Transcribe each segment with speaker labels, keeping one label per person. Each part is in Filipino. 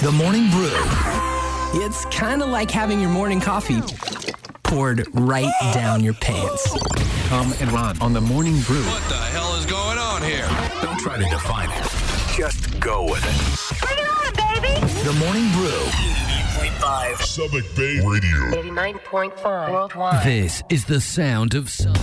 Speaker 1: The Morning Brew. It's kind of like having your morning coffee poured right down your pants.
Speaker 2: Tom and Ron on The Morning Brew.
Speaker 3: What the hell is going on here?
Speaker 2: Don't try to define it. Just go with it.
Speaker 4: Bring it on, baby!
Speaker 1: The Morning Brew.
Speaker 5: 88.5
Speaker 6: Subic Bay Radio.
Speaker 4: 89.5 worldwide.
Speaker 1: This is the sound of summer.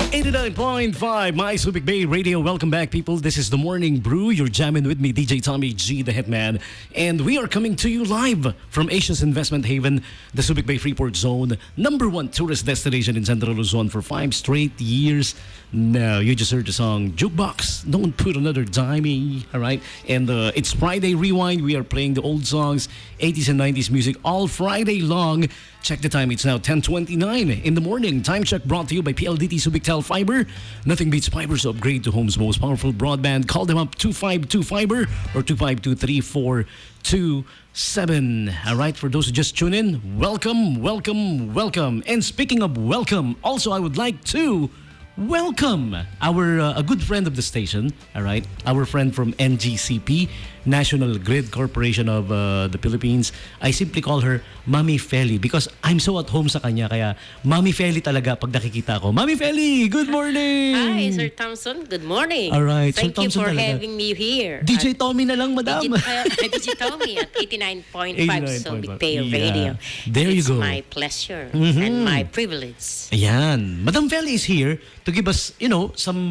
Speaker 7: 89.5, my Subic Bay Radio. Welcome back, people. This is The Morning Brew. You're jamming with me, DJ Tommy G, the Hitman. And we are coming to you live from Asia's investment haven, the Subic Bay Freeport Zone, #1 tourist destination in Central Luzon for 5 straight years. Now, you just heard the song Jukebox. Don't put another dime, all right? And it's Friday Rewind. We are playing the old songs, 80s and 90s music all Friday long. Check the time. It's now 10:29 in the morning. Time check brought to you by PLDT Subictel Fiber. Nothing beats fiber, so upgrade to home's most powerful broadband. Call them up 252 Fiber or 252-3427. All right, for those who just tune in, welcome, welcome, welcome. And speaking of welcome, also I would like to welcome our a good friend of the station, all right? Our friend from NGCP, National Grid Corporation of the Philippines. I simply call her Mami Feli because I'm so at home sa kanya, kaya Mami Feli talaga pag nakikita ko. Mami Feli, good morning!
Speaker 8: Hi, Sir Thompson. Good morning.
Speaker 7: All right,
Speaker 8: Thank
Speaker 7: Sir
Speaker 8: you
Speaker 7: Thompson
Speaker 8: for
Speaker 7: talaga.
Speaker 8: having me here.
Speaker 7: DJ Tommy na lang, madam.
Speaker 8: DJ Tommy at 89.5 Subic Bay Radio.
Speaker 7: There you
Speaker 8: It's
Speaker 7: go.
Speaker 8: my pleasure and my privilege.
Speaker 7: Ayan. Madam Feli is here to give us, some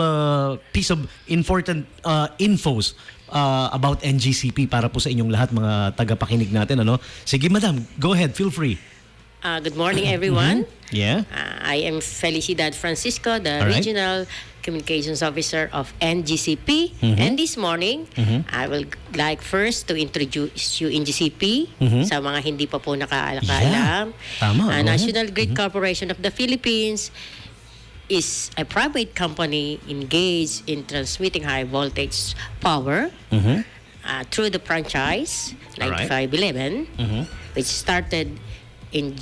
Speaker 7: piece of important infos about NGCP para po sa inyong lahat, mga tagapakinig natin. Sige, madam, go ahead. Feel free.
Speaker 8: Good morning, everyone.
Speaker 7: Yeah.
Speaker 8: I am Felicidad Francisco, the
Speaker 7: All right.
Speaker 8: Regional Communications Officer of NGCP. And this morning, I will like first to introduce you NGCP sa mga hindi pa po nakaalam.
Speaker 7: Yeah. Tama. Go ahead.
Speaker 8: National Grid Corporation of the Philippines is a private company engaged in transmitting high voltage power through the franchise
Speaker 7: All right.
Speaker 8: 9511, which started in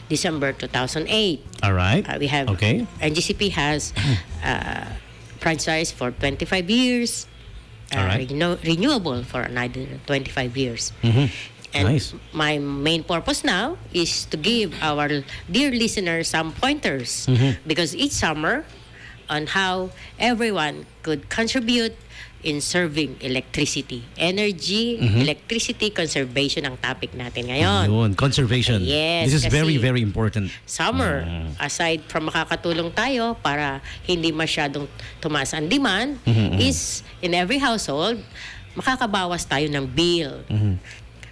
Speaker 8: December 2008.
Speaker 7: All right.
Speaker 8: We have NGCP has franchise for 25 years,
Speaker 7: All right.
Speaker 8: renewable for another 25 years. And
Speaker 7: Nice.
Speaker 8: my main purpose now is to give our dear listeners some pointers because each summer on how everyone could contribute in serving electricity. Energy, electricity conservation ang topic natin ngayon.
Speaker 7: Yun, conservation.
Speaker 8: Yes,
Speaker 7: This is very,
Speaker 8: kasi
Speaker 7: very important.
Speaker 8: Summer, aside from makakatulong tayo para hindi masyadong tumaas ang demand, is in every household, makakabawas tayo ng bill.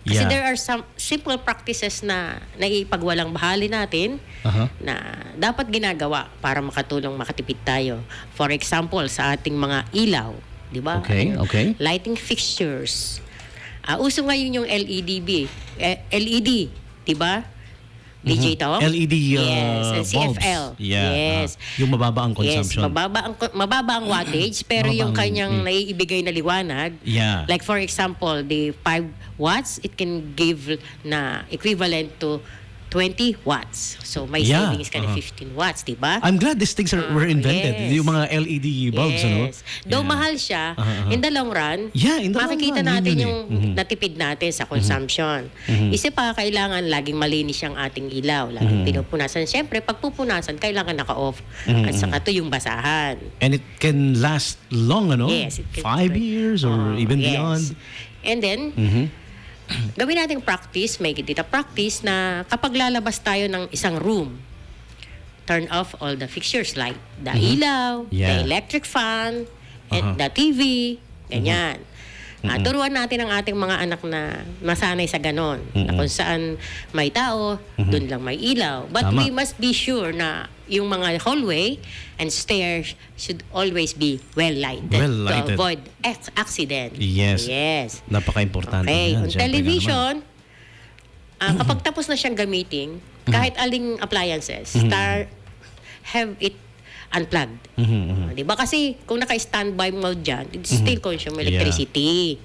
Speaker 8: Kasi
Speaker 7: Yeah.
Speaker 8: there are some simple practices na naipagwalang bahali natin na dapat ginagawa para makatipid tayo. For example, sa ating mga ilaw, di ba?
Speaker 7: Okay.
Speaker 8: Lighting fixtures. Uso ngayon yung LED, di ba? DJ Tom?
Speaker 7: LED
Speaker 8: yes, and
Speaker 7: bulbs.
Speaker 8: CFL.
Speaker 7: Yeah.
Speaker 8: Yes.
Speaker 7: Yung mababa ang consumption.
Speaker 8: Yes, mababa ang wattage, pero yung kanyang naiibigay na liwanag,
Speaker 7: Yeah.
Speaker 8: like for example, the 5 watts, it can give na equivalent to 20 watts. So may
Speaker 7: Yeah.
Speaker 8: savings ka na 15 watts, di ba?
Speaker 7: I'm glad these things were invented.
Speaker 8: yes.
Speaker 7: Yung mga LED bulbs,
Speaker 8: Yes. Though
Speaker 7: Yeah.
Speaker 8: mahal siya, in the long run,
Speaker 7: Yeah, in the long
Speaker 8: makikita
Speaker 7: run,
Speaker 8: natin
Speaker 7: yun
Speaker 8: yung natipid natin sa consumption. Isa pa, kailangan laging malinis yung ating ilaw. Laging pinupunasan. Siyempre, pag pupunasan, kailangan naka-off. At saka ito yung basahan.
Speaker 7: And it can last long,
Speaker 8: Yes, it can-
Speaker 7: 5 years or even
Speaker 8: yes.
Speaker 7: beyond.
Speaker 8: And then, gawin nating practice, make it a practice na kapag lalabas tayo ng isang room, turn off all the fixtures like the ilaw,
Speaker 7: Yeah.
Speaker 8: the electric fan, and the TV, ganyan. Turuan natin ang ating mga anak na masanay sa ganon. Na kung saan may tao, dun lang may ilaw. But
Speaker 7: Tama.
Speaker 8: we must be sure na yung mga hallway and stairs should always be well-lighted,
Speaker 7: Well-lighted.
Speaker 8: to avoid accident.
Speaker 7: Yes.
Speaker 8: Yes.
Speaker 7: Napaka-importante
Speaker 8: Okay.
Speaker 7: yan.
Speaker 8: On
Speaker 7: Siyempre
Speaker 8: television, kapag tapos na siyang gamitin, kahit aling appliances, have it unplugged. Di ba? Kasi kung naka-standby mode dyan, it still consume electricity.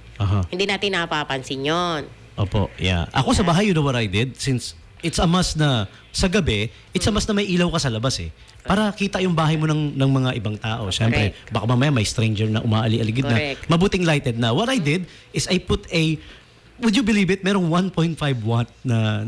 Speaker 8: Hindi natin napapansin yon.
Speaker 7: Opo, yeah. Ako sa bahay, you know what I did? Since it's a must na sa gabi, it's a must na may ilaw ka sa labas eh. Para kita yung bahay mo ng mga ibang tao. Siyempre, baka mamaya may stranger na umaali-aligid na.
Speaker 8: Correct.
Speaker 7: Mabuting lighted na. What I did is I put a would you believe it? Merong 1.5 watt na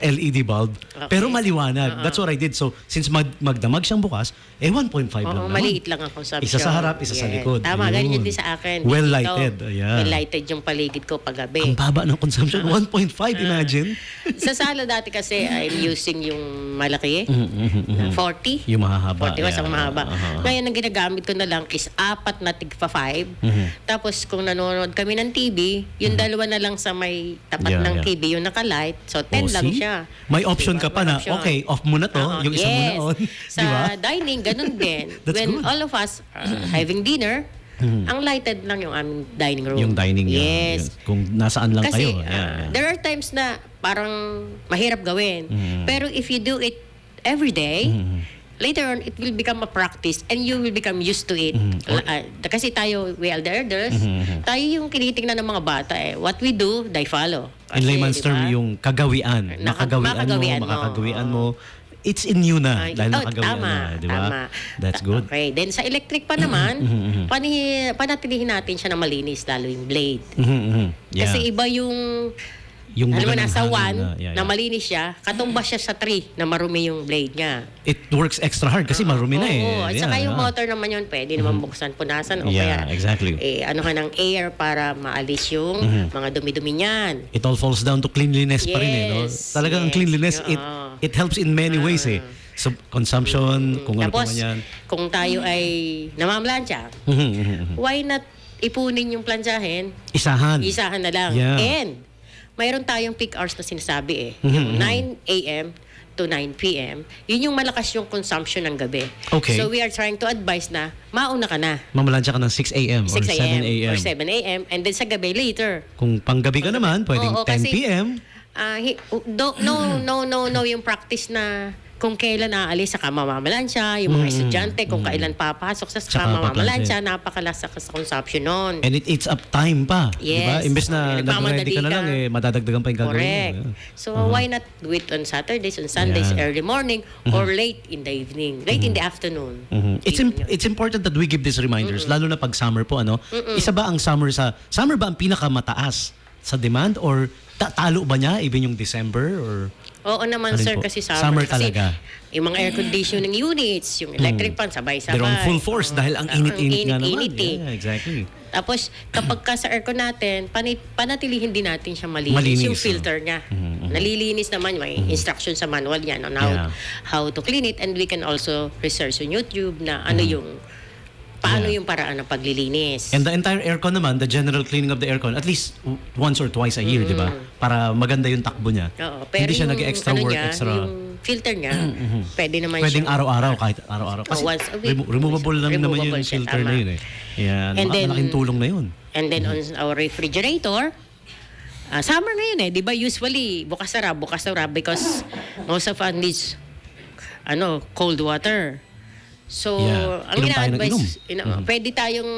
Speaker 7: LED bulb. Pero maliwanag. That's what I did. So, since magdamag siyang bukas, 1.5 lang naman.
Speaker 8: Maliit lang ang consumption.
Speaker 7: Isa sa harap, isa sa likod.
Speaker 8: Tama,
Speaker 7: Yun.
Speaker 8: ganyan din sa akin.
Speaker 7: Well lighted.
Speaker 8: Well lighted yung paligid ko paggabi.
Speaker 7: Ang baba ng consumption. 1.5, imagine.
Speaker 8: Sa sala dati kasi, I'm using yung malaki. 40.
Speaker 7: Yung mahahaba.
Speaker 8: 40 was ang mahaba. Ngayon, ang ginagamit ko na lang is 4 na tigpa 5. Tapos, kung nanonood kami ng TV, yung dalawa na lang sa may tapat ng TV, yung naka-light. So, 10 lang siya.
Speaker 7: May option ka pa na, okay, off mo na to, yung isa mo na on.
Speaker 8: Sa
Speaker 7: diba?
Speaker 8: dining, ganun din.
Speaker 7: That's
Speaker 8: When
Speaker 7: good.
Speaker 8: all of us are having dinner, ang lighted lang yung aming dining room.
Speaker 7: Yung dining niya.
Speaker 8: Yes.
Speaker 7: Kung nasaan lang
Speaker 8: Kasi,
Speaker 7: kayo.
Speaker 8: there are times na parang mahirap gawin. Pero if you do it every day, later on, it will become a practice and you will become used to it. Kasi tayo, we are the elders, tayo yung kinitingnan ng mga bata eh. What we do, they follow.
Speaker 7: In
Speaker 8: Kasi,
Speaker 7: layman's
Speaker 8: diba?
Speaker 7: term, yung kagawian. Makakagawian mo. It's in you na. Dahil nakagawian na. Diba?
Speaker 8: Tama.
Speaker 7: That's good.
Speaker 8: Okay. Then sa electric pa naman, panatilihin natin siya na malinis, lalo yung blade.
Speaker 7: Yeah.
Speaker 8: Kasi iba yung alam mo, nasa 1 na malinis siya, katumbas siya sa 3 na marumi yung blade niya.
Speaker 7: It works extra hard kasi marumi na eh.
Speaker 8: Oo. At saka yung motor naman yun, pwede naman buksan, punasan, o kaya
Speaker 7: exactly.
Speaker 8: ano ka ng air para maalis yung mga dumi-dumi niyan.
Speaker 7: It all falls down to cleanliness pa rin eh. No? Talagang ang cleanliness, it helps in many ways eh. So, consumption, kung ano pa
Speaker 8: Tapos,
Speaker 7: man yan.
Speaker 8: kung tayo ay namamlansya, why not ipunin yung plansyahin? Isahan na lang.
Speaker 7: Yeah.
Speaker 8: And mayroon tayong peak hours na sinasabi eh. Yung 9 a.m. to 9 p.m. Yun yung malakas yung consumption ng gabi.
Speaker 7: Okay.
Speaker 8: So we are trying to advise na mauna ka na.
Speaker 7: Mamalansya ka ng 6 a.m. or 7 a.m.
Speaker 8: Or 7 a.m. And then sa gabi later.
Speaker 7: Kung panggabi ka naman, pwedeng 10 p.m.
Speaker 8: No yung practice na kung kailan aalis sa mamamalansya, yung mga estudyante, kung kailan papasok sa mamamalansya, napakalasak sa consumption nun.
Speaker 7: And it eats up time pa.
Speaker 8: Yes.
Speaker 7: Diba? Imbes na
Speaker 8: Nagmamadali
Speaker 7: nag-ready ka na lang,
Speaker 8: ka.
Speaker 7: madadagdagan pa yung gagawin.
Speaker 8: Correct. So why not do it on Saturdays, on Sundays, early morning, or late in the evening, late in the afternoon.
Speaker 7: It's important that we give these reminders, lalo na pag summer po. Isa ba ang summer ba ang pinakamataas sa demand, or talo ba niya even yung December, or
Speaker 8: Oo naman,
Speaker 7: Alin
Speaker 8: sir,
Speaker 7: po?
Speaker 8: kasi
Speaker 7: Summer
Speaker 8: kasi
Speaker 7: talaga.
Speaker 8: yung mga air conditioning units, yung electric fan, sabay-sabay.
Speaker 7: they're on full force dahil ang init-init nga naman.
Speaker 8: Init eh.
Speaker 7: Yeah, exactly.
Speaker 8: Tapos, kapag ka sa aircon natin, panatilihin din natin siya malinis. Yung filter niya. Nalilinis naman, may instruction sa manual yan on how to clean it. And we can also research on YouTube na ano yung paano yung paraan ng paglilinis.
Speaker 7: And the entire aircon naman, the general cleaning of the aircon, at least once or twice a year, di ba? Para maganda yung takbo niya.
Speaker 8: Oo, pero
Speaker 7: hindi siya
Speaker 8: yung
Speaker 7: nag-extra work,
Speaker 8: niya,
Speaker 7: extra.
Speaker 8: yung filter niya, pwede naman
Speaker 7: Pwedeng
Speaker 8: siya.
Speaker 7: araw-araw, kahit araw-araw. Kasi
Speaker 8: once a week.
Speaker 7: removable lang naman yung
Speaker 8: Removable siya,
Speaker 7: filter
Speaker 8: tama.
Speaker 7: na yun eh. Yan,
Speaker 8: And then,
Speaker 7: malaking tulong na yun.
Speaker 8: And then on our refrigerator, summer ngayon eh, di ba usually bukas sarap because most of us needs cold water. So, ang
Speaker 7: Inom tayo ng
Speaker 8: ina-advise, pwede tayong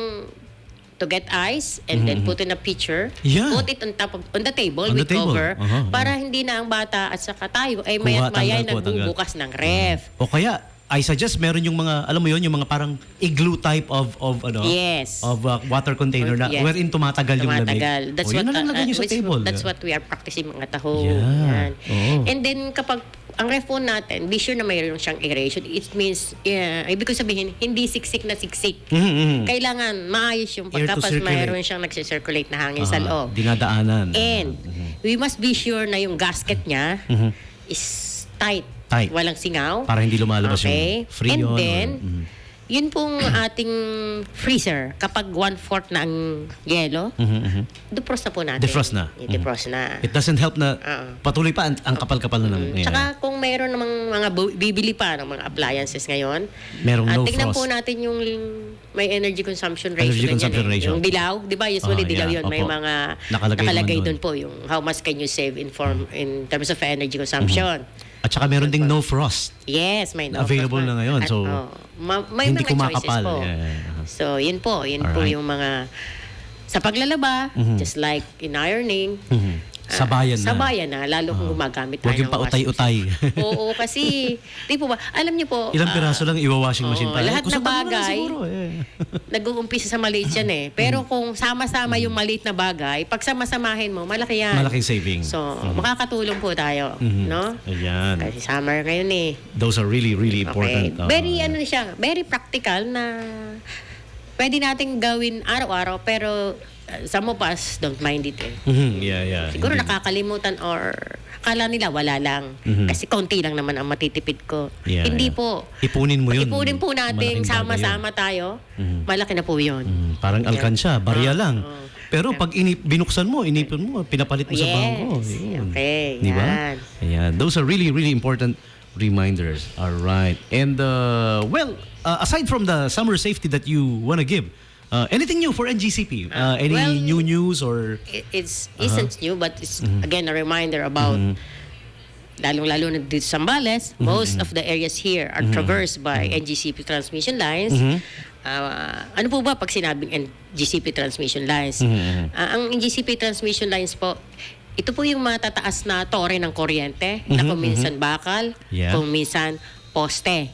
Speaker 8: to get ice and then put in a pitcher, put it on the table with cover para hindi na ang bata at saka tayo ay maya nagbubukas ng ref.
Speaker 7: O kaya, I suggest meron yung mga, alam mo yun, yung mga parang igloo type of water container na wherein tumatagal yung lamig.
Speaker 8: That's
Speaker 7: yun na lang lagay nyo sa table.
Speaker 8: That's what we are practicing mga taho.
Speaker 7: Yeah.
Speaker 8: Yan. And then kapag ang ref po natin, be sure na mayroon siyang aeration. It means, ibig ko sabihin, hindi siksik na siksik. Kailangan maayos yung pagkapas mayroon siyang nagsisirculate na hangin sa loob.
Speaker 7: Dinadaanan.
Speaker 8: And we must be sure na yung gasket niya is tight. Walang singaw.
Speaker 7: Para hindi lumalabas yung free.
Speaker 8: And then, yun pong ating freezer, kapag 1/4 na ang yelo, defrost na po natin.
Speaker 7: Defrost na.
Speaker 8: Defrost na.
Speaker 7: It doesn't help na patuloy pa ang kapal-kapal na naman.
Speaker 8: Tsaka kung mayroon namang mga bibili pa ng mga appliances ngayon,
Speaker 7: merong no
Speaker 8: tingnan
Speaker 7: frost.
Speaker 8: po natin yung may energy consumption ratio.
Speaker 7: Energy consumption ratio.
Speaker 8: Yung dilaw, di ba? Usually dilaw yun. May
Speaker 7: Opo.
Speaker 8: mga
Speaker 7: Nakalagay
Speaker 8: doon po yung how much can you save in terms of energy consumption.
Speaker 7: At saka meron ding no frost.
Speaker 8: Yes, may no
Speaker 7: Available
Speaker 8: frost
Speaker 7: na ngayon.
Speaker 8: At,
Speaker 7: So,
Speaker 8: may
Speaker 7: hindi
Speaker 8: mga
Speaker 7: kumakapal.
Speaker 8: choices po. So, yun po. Yun po
Speaker 7: Alright.
Speaker 8: yung mga sa paglalaba, just like in ironing,
Speaker 7: Sabayan na.
Speaker 8: Sabayan na, lalo kung gumagamit tayo
Speaker 7: Huwag yung
Speaker 8: ng washing
Speaker 7: pautay-utay.
Speaker 8: machine. Oo, kasi, di po ba, alam niyo po,
Speaker 7: Ilang piraso lang iwa-washing machine tayo.
Speaker 8: lahat na
Speaker 7: Kusutan mo lang
Speaker 8: bagay,
Speaker 7: siguro,
Speaker 8: nag-uumpisa sa maliit yan eh. Pero kung sama-sama yung maliit na bagay, pag sama-samahin mo, malaki yan.
Speaker 7: Malaking saving.
Speaker 8: So, makakatulong po tayo, no?
Speaker 7: Ayan.
Speaker 8: Kasi summer ngayon eh.
Speaker 7: Those are really, really
Speaker 8: Okay.
Speaker 7: important.
Speaker 8: Very practical na pwede nating gawin araw-araw, pero some of us don't mind it eh.
Speaker 7: Yeah.
Speaker 8: Siguro nakakalimutan or akala nila wala lang. Kasi konti lang naman ang matitipid ko.
Speaker 7: Yeah,
Speaker 8: Hindi
Speaker 7: yeah.
Speaker 8: po.
Speaker 7: Ipunin mo yun.
Speaker 8: Ipunin po natin,
Speaker 7: Malaking bagay
Speaker 8: sama-sama tayo. Malaki na po yun.
Speaker 7: Parang alkansya, barya lang.
Speaker 8: oo.
Speaker 7: Pero pag binuksan mo, inipon mo, pinapalit mo sa bangko.
Speaker 8: Yes.
Speaker 7: Yun.
Speaker 8: Okay,
Speaker 7: Di ba?
Speaker 8: yan.
Speaker 7: Ayan. Those are really, really important reminders. All right. And, aside from the summer safety that you want to give, anything new for NGCP? Any
Speaker 8: well,
Speaker 7: new news or...
Speaker 8: Isn't new, but it's again a reminder about lalong-lalo na dito sa Zambales, most of the areas here are traversed by NGCP transmission lines. Ano po ba pag sinabing NGCP transmission lines? Ang NGCP transmission lines po, ito po yung matataas na tore ng kuryente na kung minsan bakal, kung minsan poste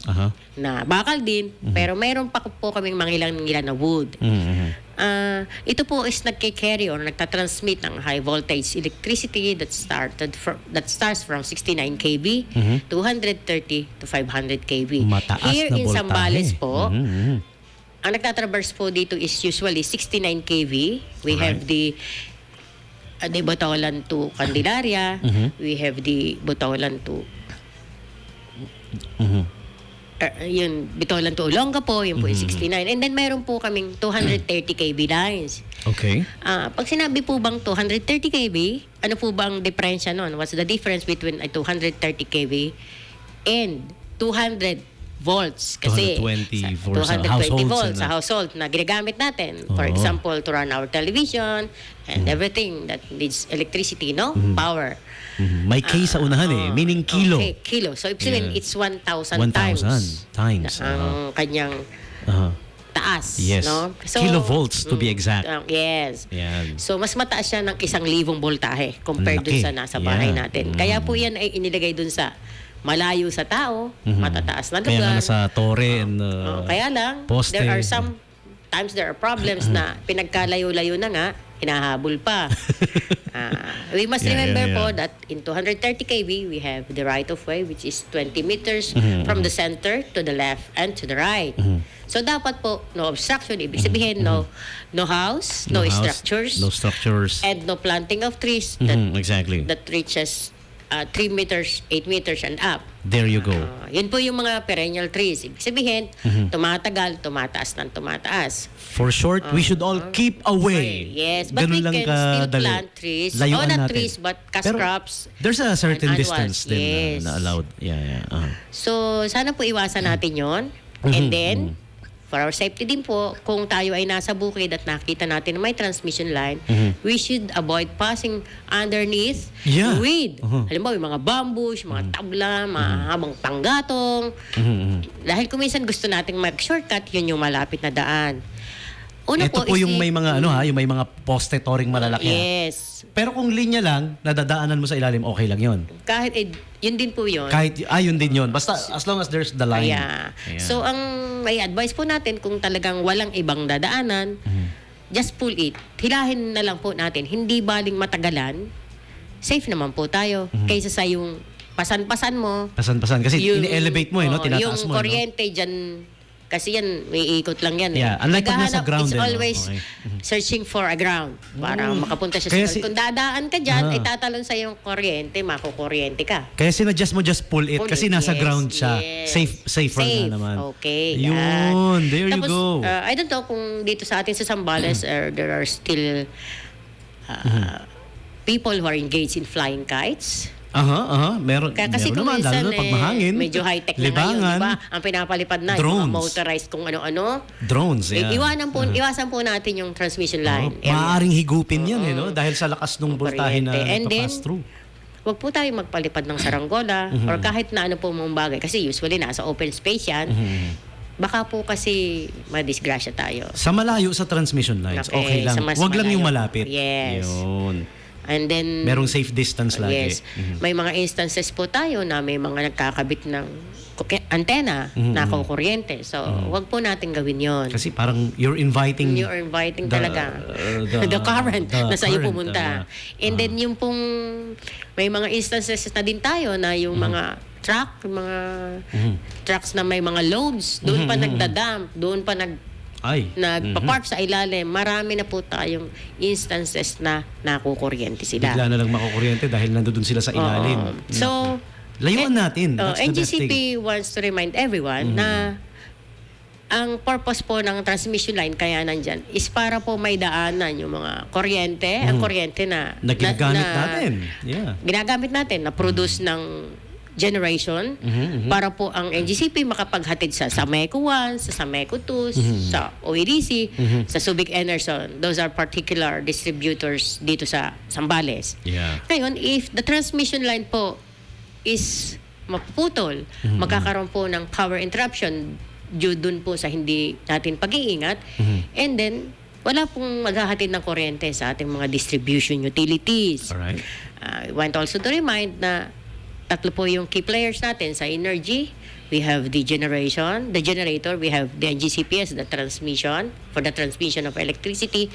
Speaker 8: na bakal din, pero mayroon pa po kaming mangilan-ngilan na wood. Ito po is nagke-carry or nagtatransmit ng high voltage electricity that starts from 69 kV, 230 to 500 kV.
Speaker 7: Mataas
Speaker 8: Here
Speaker 7: na
Speaker 8: in
Speaker 7: voltahe.
Speaker 8: Zambales po, ang nagtatraverse po dito is usually 69 kV. We have the Botolan to Candelaria. We have the Botolan to yun, Bitolan to Olongapo, yun po yung 69. And then meron po kaming 230 kV lines.
Speaker 7: Okay.
Speaker 8: Pag sinabi po bang 230 kV, ano po bang diferensya nun? What's the difference between a 230 kV and 200 volts? Kasi
Speaker 7: 220 volts sa
Speaker 8: 220
Speaker 7: households,
Speaker 8: volts sa
Speaker 7: ano?
Speaker 8: household na ginagamit natin. For example, to run our television and everything that needs electricity, no? Power.
Speaker 7: May K sa unahan meaning kilo.
Speaker 8: Okay, kilo. So, ibig sabihin,
Speaker 7: Yeah.
Speaker 8: it's 1,000
Speaker 7: times.
Speaker 8: ang kanyang taas.
Speaker 7: Yes.
Speaker 8: No? So,
Speaker 7: Kilovolts to be exact.
Speaker 8: Yes.
Speaker 7: Yan.
Speaker 8: So, mas mataas siya ng 1,000 voltahe compared dun
Speaker 7: Laki.
Speaker 8: sa nasa bahay
Speaker 7: Yeah.
Speaker 8: natin. Kaya po yan ay inilagay dun sa malayo sa tao, matataas na lugar.
Speaker 7: Kaya nga nasa tore and
Speaker 8: Kaya lang,
Speaker 7: poste.
Speaker 8: there are there are problems na pinagkalayo-layo na nga, hinahabol pa. We must remember po that in 230 kV, we have the right-of-way, which is 20 meters from the center to the left and to the right. So, dapat po, no obstruction. Ibig sabihin, no house, no structures,
Speaker 7: no structures.
Speaker 8: and no planting of trees
Speaker 7: Exactly.
Speaker 8: that reaches 3 meters, 8 meters and up.
Speaker 7: There you go.
Speaker 8: Yun po yung mga perennial trees. Ibig sabihin, tumatagal, tumataas ng tumataas.
Speaker 7: For short, we should all keep away.
Speaker 8: Yes, but
Speaker 7: Ganun
Speaker 8: we
Speaker 7: lang
Speaker 8: can still
Speaker 7: kadali.
Speaker 8: plant trees.
Speaker 7: Layuan
Speaker 8: Not
Speaker 7: natin.
Speaker 8: trees, but cash
Speaker 7: Pero
Speaker 8: crops.
Speaker 7: There's a certain
Speaker 8: and
Speaker 7: distance
Speaker 8: annuals.
Speaker 7: din
Speaker 8: Yes.
Speaker 7: na allowed. Yeah.
Speaker 8: So, sana po iwasan natin yon. And then, for our safety din po, kung tayo ay nasa bukid at nakita natin na may transmission line, we should avoid passing underneath
Speaker 7: Yeah.
Speaker 8: with, halimbawa, yung mga bambush, mga tabla, mga habang panggatong. Dahil kung minsan gusto nating mag-shortcut, yun yung malapit na daan. Una
Speaker 7: Ito po
Speaker 8: is
Speaker 7: yung may mga yung may mga poste toring malalaki.
Speaker 8: Yes.
Speaker 7: Pero kung linya lang, nadadaanan mo sa ilalim, okay lang 'yon.
Speaker 8: Kahit, yun din po yun.
Speaker 7: Kahit yun din 'yon. Basta as long as there's the line.
Speaker 8: Yeah.
Speaker 7: Ayan.
Speaker 8: So, ang may advice po natin kung talagang walang ibang dadaanan, just pull it. Hilahin na lang po natin. Hindi baling matagalan. Safe naman po tayo. Kaysa sa yung pasan-pasan mo.
Speaker 7: Pasan-pasan kasi
Speaker 8: Yung-
Speaker 7: ini-elevate mo tinataas
Speaker 8: yung
Speaker 7: mo.
Speaker 8: kuryente dyan, kasi yan, may ikot lang yan.
Speaker 7: Yeah, unlike pag nasa
Speaker 8: Naghahanap,
Speaker 7: ground
Speaker 8: it's
Speaker 7: din, no?
Speaker 8: always
Speaker 7: Okay.
Speaker 8: searching for a ground para makapunta siya
Speaker 7: Kaya
Speaker 8: sa
Speaker 7: si-
Speaker 8: Kung dadaan ka dyan, ay tatalon sa yung kuryente, makukuryente ka.
Speaker 7: Kaya sinadjust mo just pull it
Speaker 8: Pull
Speaker 7: kasi
Speaker 8: it,
Speaker 7: nasa
Speaker 8: yes,
Speaker 7: ground siya.
Speaker 8: yes.
Speaker 7: Safer
Speaker 8: Safe.
Speaker 7: na naman.
Speaker 8: Okay.
Speaker 7: Yun, there
Speaker 8: Tapos,
Speaker 7: you go.
Speaker 8: I don't know kung dito sa atin sa Zambales there are still people who are engaged in flying kites.
Speaker 7: Meron,
Speaker 8: Kasi
Speaker 7: meron
Speaker 8: kung
Speaker 7: naman,
Speaker 8: minsan
Speaker 7: lalo na pag mahangin.
Speaker 8: medyo high-tech na ngayon,
Speaker 7: libangan,
Speaker 8: di ba? Ang pinapalipad na, yung
Speaker 7: drones.
Speaker 8: mga motorized kung ano-ano.
Speaker 7: Drones, yeah.
Speaker 8: Iwasan po natin yung transmission line.
Speaker 7: Maaaring higupin yan, no? Dahil sa lakas ng voltahe na
Speaker 8: Kuryente. And then,
Speaker 7: pass through.
Speaker 8: Huwag po tayo magpalipad ng saranggola or kahit na ano po mong bagay. Kasi usually nasa open space yan. Baka po kasi madisgrasya tayo.
Speaker 7: Sa malayo sa transmission lines, okay lang.
Speaker 8: sa mas
Speaker 7: Huwag lang yung
Speaker 8: malayo.
Speaker 7: malapit.
Speaker 8: Yes.
Speaker 7: Yun.
Speaker 8: And then
Speaker 7: Merong safe distance lagi.
Speaker 8: yes, may mga instances po tayo na may mga nagkakabit ng antena na kukuryente. So, wag po natin gawin 'yon.
Speaker 7: Kasi parang you're inviting
Speaker 8: talaga the current na sa'yo pumunta. And then yung pong may mga instances na din tayo na yung mga truck, yung mga trucks na may mga loads, doon pa nagdadump, doon pa nagpa-park sa ilalim. Marami na po tayong instances na nakukuryente sila.
Speaker 7: Bigla na lang makukuryente dahil nandoon sila sa ilalim.
Speaker 8: So,
Speaker 7: layuan natin. That's the best
Speaker 8: NGCP
Speaker 7: thing.
Speaker 8: wants to remind everyone na ang purpose po ng transmission line kaya nandyan is para po may daanan yung mga kuryente, ang kuryente na
Speaker 7: ginagamit natin. Yeah.
Speaker 8: Ginagamit natin na produce ng generation para po ang NGCP makapaghatid sa Sameco 1, sa Sameco 2, sa OEDC, sa Subic Enerson. Those are particular distributors dito sa Zambales.
Speaker 7: Yeah.
Speaker 8: Ngayon, if the transmission line po is mapuputol, magkakaroon po ng power interruption due dun po sa hindi natin pag-iingat, and then wala pong maghahatid ng kuryente sa ating mga distribution utilities.
Speaker 7: Alright.
Speaker 8: We want also to remind na tatlo po yung key players natin sa energy. We have the generator, we have the NGCP as the transmission, for the transmission of electricity,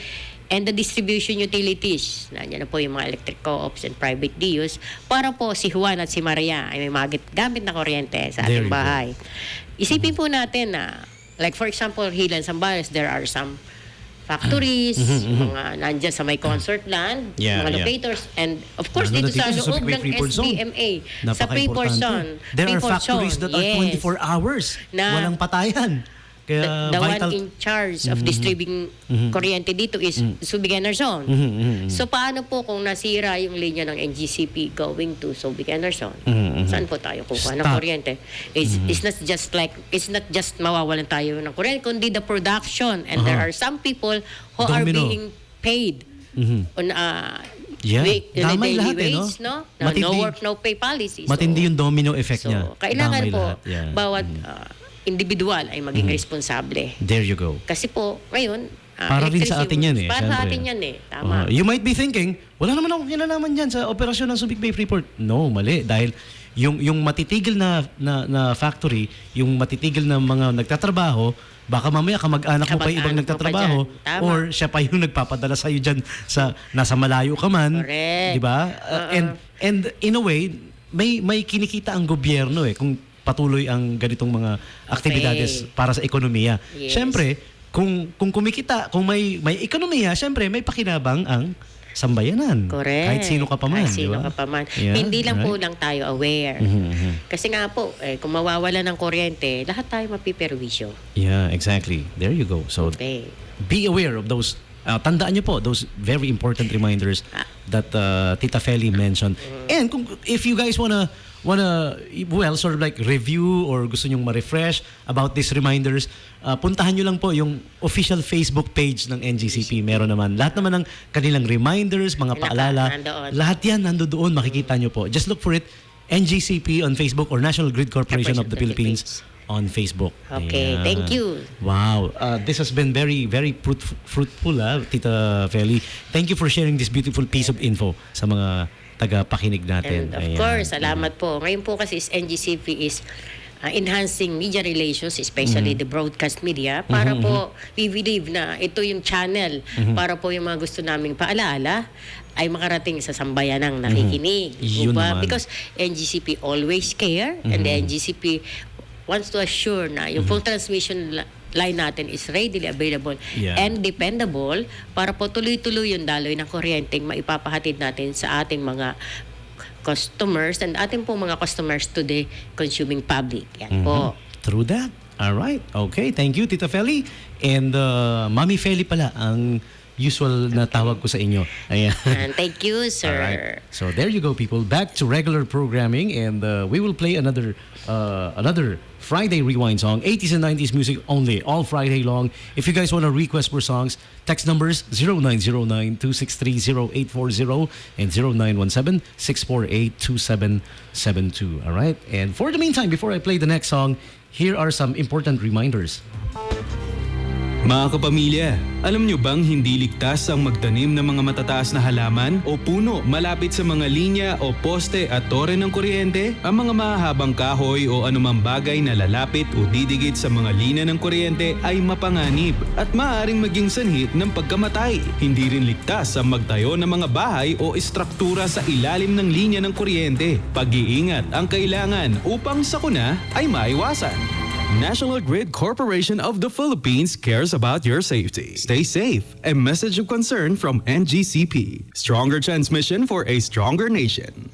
Speaker 8: and the distribution utilities. Nandiyan na po yung mga electric co-ops and private DUs para po si Juan at si Maria ay may gamit na kuryente sa ating bahay. Isipin po natin na, like for example, here in Zambales, there are some factories, mga nandiyan sa may concert land, mga locators, and of course dito sa loob ng SBMA, sa Freeport Zone.
Speaker 7: There are factories that are 24 hours. Walang patayan. Kaya
Speaker 8: the one in charge of distributing kuryente dito is Subic Enerson. So paano po kung nasira yung linya ng NGCP going to Subic Enerson? Saan po tayo kukuha ng kuryente? It's not just mawawalan tayo ng kuryente, kundi the production. And there are some people who are being paid on
Speaker 7: damay
Speaker 8: daily
Speaker 7: lahat,
Speaker 8: wage, no? No work, no pay policy.
Speaker 7: Matindi yung domino effect niya.
Speaker 8: So, kailangan
Speaker 7: damay
Speaker 8: po
Speaker 7: lahat.
Speaker 8: bawat individual ay maging responsable.
Speaker 7: There you go.
Speaker 8: Kasi po, ngayon,
Speaker 7: para rin sa atin yan eh.
Speaker 8: Para sa atin yan eh. Tama.
Speaker 7: You might be thinking, wala naman akong kinalaman dyan sa operasyon ng Subic Bay Freeport. No, mali. Dahil yung matitigil na factory, yung matitigil na mga nagtatrabaho, baka mamaya kamag-anak mo pa ibang nagtatrabaho or siya pa yung nagpapadala sa'yo dyan sa nasa malayo ka man.
Speaker 8: Correct.
Speaker 7: Diba? And in a way, may kinikita ang gobyerno eh kung patuloy ang ganitong mga aktibidades para sa ekonomiya.
Speaker 8: Yes.
Speaker 7: Siyempre, kung kumikita, kung may ekonomiya, siyempre may pakinabang ang sambayanan.
Speaker 8: Correct.
Speaker 7: Kahit sino ka pa man.
Speaker 8: Kahit sino ka pa man.
Speaker 7: Yeah,
Speaker 8: Hindi lang po lang tayo aware. Kasi nga po, kung mawawala ng kuryente, lahat tayo mapiperwisyo.
Speaker 7: Yeah, exactly. There you go. So, be aware of those. Tandaan niyo po, those very important reminders that Tita Feli mentioned. And if you guys wanna sort of like review or gusto nyong ma-refresh about these reminders, puntahan nyo lang po yung official Facebook page ng NGCP. Meron naman. Lahat naman ng kanilang reminders, mga paalala. Lahat yan nandoon. Makikita nyo po. Just look for it. NGCP on Facebook or National Grid Corporation of the Philippines on Facebook.
Speaker 8: Okay, thank you.
Speaker 7: Wow. This has been very, very fruitful, Tita Feli. Thank you for sharing this beautiful piece of info sa mga taga-pakinig natin.
Speaker 8: And of course, salamat po. Ngayon po kasi NGCP is enhancing media relations, especially the broadcast media, para po we believe na ito yung channel para po yung mga gusto naming paalaala ay makarating sa sambayanang nakikinig. Because NGCP always care and the NGCP wants to assure na yung full transmission line natin is readily available and dependable para po tuloy-tuloy yung daloy ng kuryenteng maipapahatid natin sa ating mga customers and ating po mga customers to the consuming public. Yan po.
Speaker 7: True that. All right. Okay. Thank you, Tita Feli. And Mami Feli pala ang usual na tawag ko sa inyo. Ayan.
Speaker 8: And thank you, sir.
Speaker 7: All right. So there you go, people. Back to regular programming, and we will play another Friday Rewind song, 80s and 90s music only, all Friday long. If you guys want to request for songs, text numbers 0909-263-0840 and 0917-648-2772. All right? And for the meantime, before I play the next song, here are some important reminders.
Speaker 5: Mga kapamilya, alam nyo bang hindi ligtas ang magtanim ng mga matataas na halaman o puno malapit sa mga linya o poste at tore ng kuryente? Ang mga mahahabang kahoy o anumang bagay na lalapit o didikit sa mga linya ng kuryente ay mapanganib at maaaring maging sanhi ng pagkamatay. Hindi rin ligtas ang magtayo ng mga bahay o istruktura sa ilalim ng linya ng kuryente. Pag-iingat ang kailangan upang sakuna ay maiwasan. National Grid Corporation of the Philippines cares about your safety. Stay safe. A message of concern from NGCP. Stronger transmission for a stronger nation.